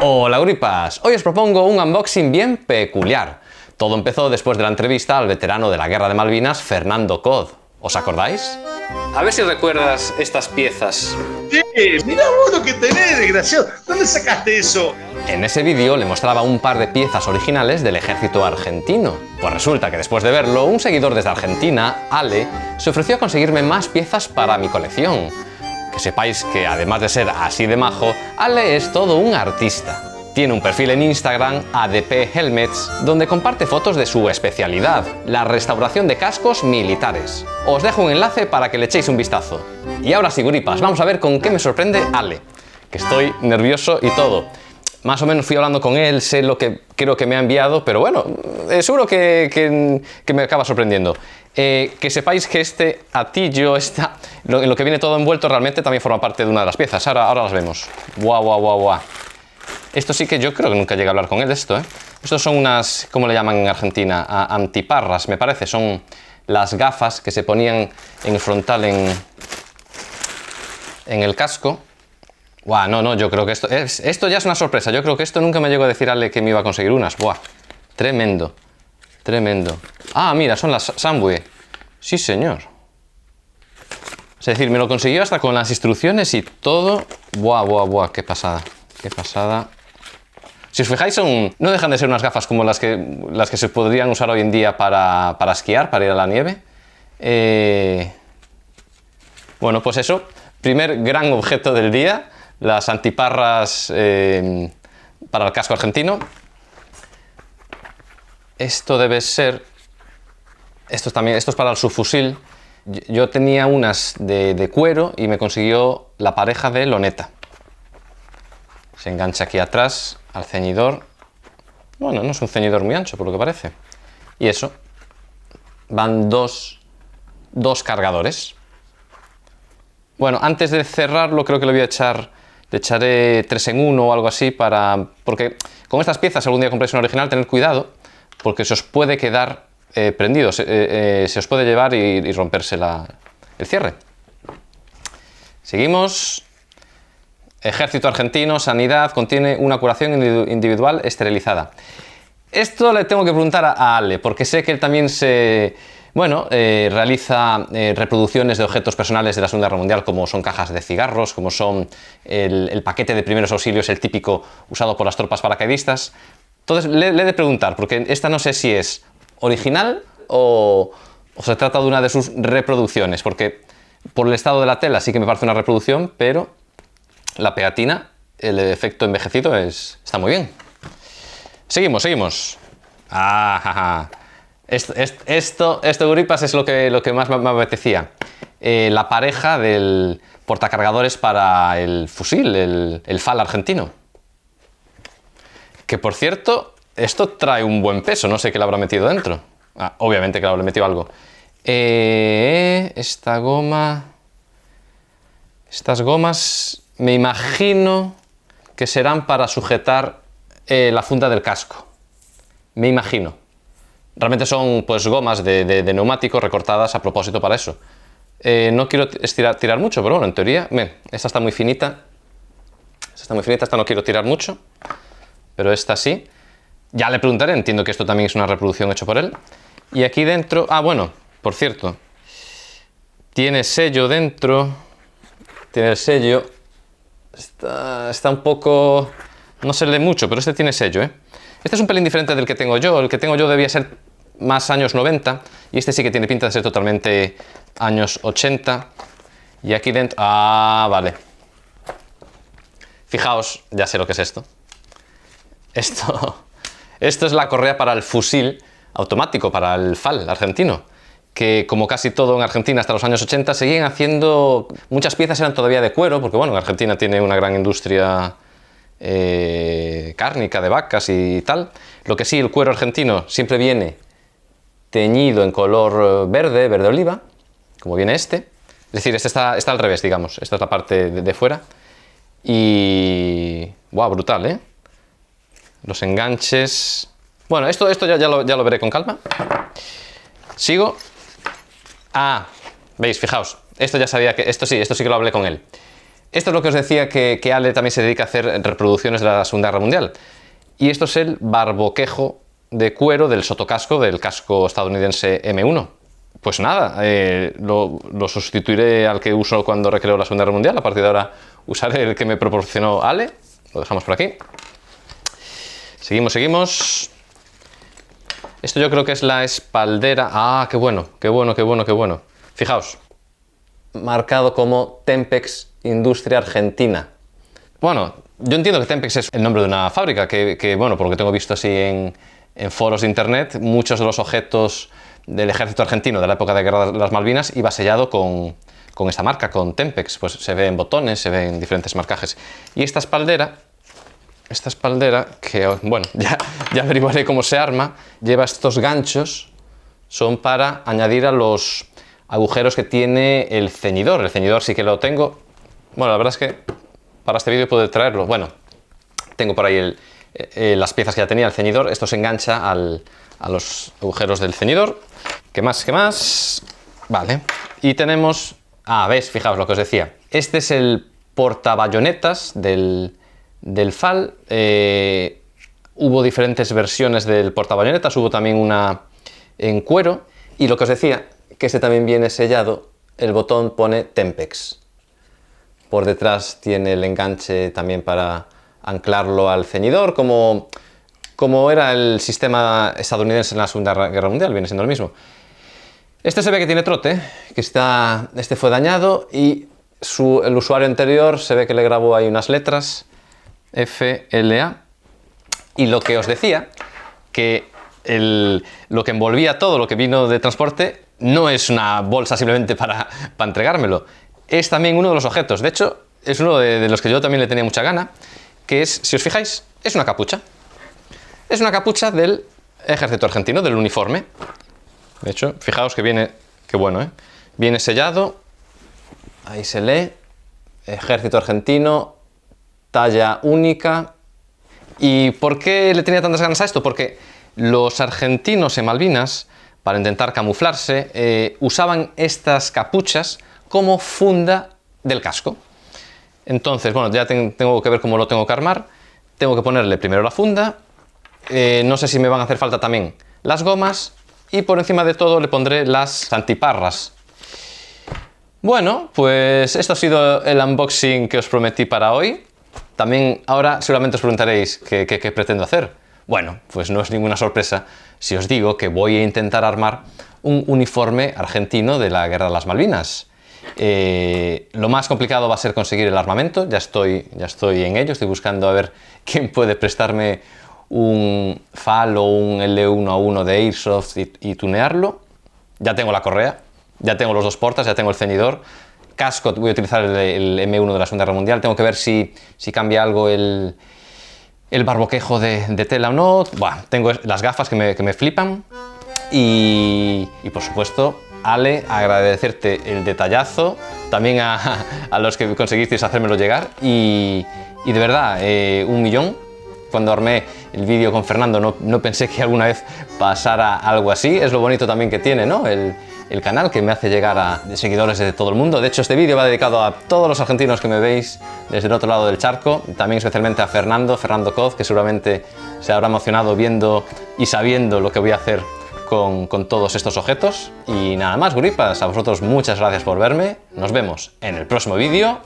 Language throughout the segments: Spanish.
Hola Gripas, hoy os propongo un unboxing bien peculiar. Todo empezó después de la entrevista al veterano de la Guerra de Malvinas, Fernando Cod. ¿Os acordáis? A ver si recuerdas estas piezas. Sí, mirá vos lo que tenés, desgraciado. ¿Dónde sacaste eso? En ese vídeo le mostraba un par de piezas originales del ejército argentino. Pues resulta que después de verlo, un seguidor desde Argentina, Ale, se ofreció a conseguirme más piezas para mi colección. Que sepáis que además de ser así de majo, Ale es todo un artista. Tiene un perfil en Instagram, ADP Helmets, donde comparte fotos de su especialidad, la restauración de cascos militares. Os dejo un enlace para que le echéis un vistazo. Y ahora sí, Gripas, vamos a ver con qué me sorprende Ale, que estoy nervioso y todo. Más o menos fui hablando con él, sé lo que creo que me ha enviado, pero bueno, seguro que me acaba sorprendiendo. Que sepáis que este atillo, en lo que viene todo envuelto, realmente también forma parte de una de las piezas. Ahora las vemos. Guau, guau, guau, guau. Esto sí que yo creo que nunca llegué a hablar con él de esto, ¿eh? Estos son unas, ¿cómo le llaman en Argentina? Antiparras, me parece. Son las gafas que se ponían en el frontal en el casco. Buah, no, yo creo que esto ya es una sorpresa. Yo creo que esto nunca me llegó a decir a Ale que me iba a conseguir unas. Buah, tremendo, tremendo. Ah, mira, son las Samway. Sí, señor. Es decir, me lo consiguió hasta con las instrucciones y todo. Buah, buah, buah, qué pasada, qué pasada. Si os fijáis, no dejan de ser unas gafas como las que se podrían usar hoy en día para esquiar, para ir a la nieve. Bueno, pues eso, primer gran objeto del día. Las antiparras para el casco argentino. Esto debe ser... Esto es para el subfusil. Yo tenía unas de cuero y me consiguió la pareja de loneta. Se engancha aquí atrás al ceñidor. Bueno, no es un ceñidor muy ancho por lo que parece. Y eso. Van dos cargadores. Bueno, antes de cerrarlo creo que le voy a echar... Le echaré 3 en 1 o algo así porque con estas piezas, algún día compréis una original, tened cuidado, porque se os puede quedar prendido, se os puede llevar y romperse el cierre. Seguimos. Ejército argentino, sanidad, contiene una curación individual esterilizada. Esto le tengo que preguntar a Ale, porque sé que él también realiza reproducciones de objetos personales de la Segunda Guerra Mundial, como son cajas de cigarros, como son el paquete de primeros auxilios, el típico usado por las tropas paracaidistas. Entonces le he de preguntar, porque esta no sé si es original o se trata de una de sus reproducciones, porque por el estado de la tela sí que me parece una reproducción, pero la pegatina, el efecto envejecido está muy bien. Seguimos. Esto, Gripas, es lo que más me apetecía. La pareja del portacargadores para el fusil, el FAL argentino. Que por cierto, esto trae un buen peso, no sé qué le habrá metido dentro. Obviamente que le habrá metido algo. Estas gomas me imagino que serán para sujetar la funda del casco. Me imagino. Realmente son pues gomas de neumático recortadas a propósito para eso. No quiero tirar mucho, pero bueno, en teoría, esta está muy finita. Esta no quiero tirar mucho, pero esta sí. Ya le preguntaré, entiendo que esto también es una reproducción hecha por él. Y aquí dentro, bueno, por cierto, tiene sello dentro. Tiene el sello. Está un poco... No se lee mucho, pero este tiene sello, ¿eh? Este es un pelín diferente del que tengo yo. El que tengo yo debía ser más años 90 y este sí que tiene pinta de ser totalmente años 80. Y aquí dentro... vale. Fijaos, ya sé lo que es esto. Esto es la correa para el fusil automático, para el FAL argentino. Que como casi todo en Argentina hasta los años 80 seguían haciendo... Muchas piezas eran todavía de cuero, porque bueno, en Argentina tiene una gran industria cárnica de vacas y tal. Lo que sí, el cuero argentino siempre viene teñido en color verde oliva, como viene este. Es decir, este está al revés, digamos. Esta es la parte de fuera. Y... ¡Wow! Brutal, ¿eh? Los enganches... Bueno, esto ya lo veré con calma. Sigo. ¿Veis? Fijaos. Esto ya sabía que... Esto sí que lo hablé con él. Esto es lo que os decía que Ale también se dedica a hacer reproducciones de la Segunda Guerra Mundial. Y esto es el barboquejo de cuero del sotocasco del casco estadounidense M1. Pues nada, lo sustituiré al que uso cuando recreo la Segunda Guerra Mundial. A partir de ahora usaré el que me proporcionó Ale. Lo dejamos por aquí. Seguimos. Esto yo creo que es la espaldera. Ah, qué bueno. Fijaos, marcado como Tempex Industria Argentina. Bueno, yo entiendo que Tempex es el nombre de una fábrica, bueno, por lo que tengo visto así en foros de internet, muchos de los objetos del ejército argentino de la época de Guerra de las Malvinas iba sellado con esta marca, con Tempex. Pues se ve en botones, se ve en diferentes marcajes. Y esta espaldera, que bueno, ya averiguaré cómo se arma, lleva estos ganchos, son para añadir a los agujeros que tiene el ceñidor. El ceñidor sí que lo tengo. Bueno, la verdad es que para este vídeo puedo traerlo. Bueno, tengo por ahí las piezas que ya tenía el ceñidor. Esto se engancha a los agujeros del ceñidor. ¿Qué más? Vale. Y tenemos... Ah, ¿ves? Fijaos lo que os decía. Este es el portabayonetas del FAL. Hubo diferentes versiones del portabayonetas. Hubo también una en cuero. Y lo que os decía, que este también viene sellado. El botón pone Tempex. Por detrás tiene el enganche también para anclarlo al ceñidor, como era el sistema estadounidense en la Segunda Guerra Mundial, viene siendo el mismo. Este se ve que tiene trote, que este fue dañado, y el usuario anterior se ve que le grabó ahí unas letras, FLA, y lo que os decía, que lo que envolvía todo lo que vino de transporte no es una bolsa simplemente para entregármelo. Es también uno de los objetos. De hecho, es uno de los que yo también le tenía mucha gana, que es, si os fijáis, es una capucha. Es una capucha del ejército argentino, del uniforme. De hecho, fijaos que viene, qué bueno, ¿eh? Viene sellado, ahí se lee, ejército argentino, talla única. ¿Y por qué le tenía tantas ganas a esto? Porque los argentinos en Malvinas, para intentar camuflarse, usaban estas capuchas como funda del casco. Entonces, bueno, ya tengo que ver cómo lo tengo que armar. Tengo que ponerle primero la funda. No sé si me van a hacer falta también las gomas. Y por encima de todo le pondré las antiparras. Bueno, pues esto ha sido el unboxing que os prometí para hoy. También ahora seguramente os preguntaréis qué pretendo hacer. Bueno, pues no es ninguna sorpresa si os digo que voy a intentar armar un uniforme argentino de la Guerra de las Malvinas. Lo más complicado va a ser conseguir el armamento. Ya estoy en ello, estoy buscando a ver quién puede prestarme un FAL o un L1A1 de Airsoft y tunearlo. Ya tengo la correa, ya tengo los dos portas, ya tengo el ceñidor. Casco, voy a utilizar el M1 de la Segunda Guerra Mundial. Tengo que ver si cambia algo el barboquejo de tela o no. Buah, tengo las gafas que me flipan. Y por supuesto, Ale, agradecerte el detallazo, también a los que conseguisteis hacérmelo llegar, y de verdad, 1.000.000. Cuando armé el vídeo con Fernando no pensé que alguna vez pasara algo así. Es lo bonito también que tiene, ¿no? El canal, que me hace llegar a seguidores de todo el mundo. De hecho, este vídeo va dedicado a todos los argentinos que me veis desde el otro lado del charco, también especialmente a Fernando Coz, que seguramente se habrá emocionado viendo y sabiendo lo que voy a hacer con todos estos objetos. Y nada más, guripas, a vosotros muchas gracias por verme. Nos vemos en el próximo vídeo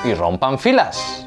y rompan filas.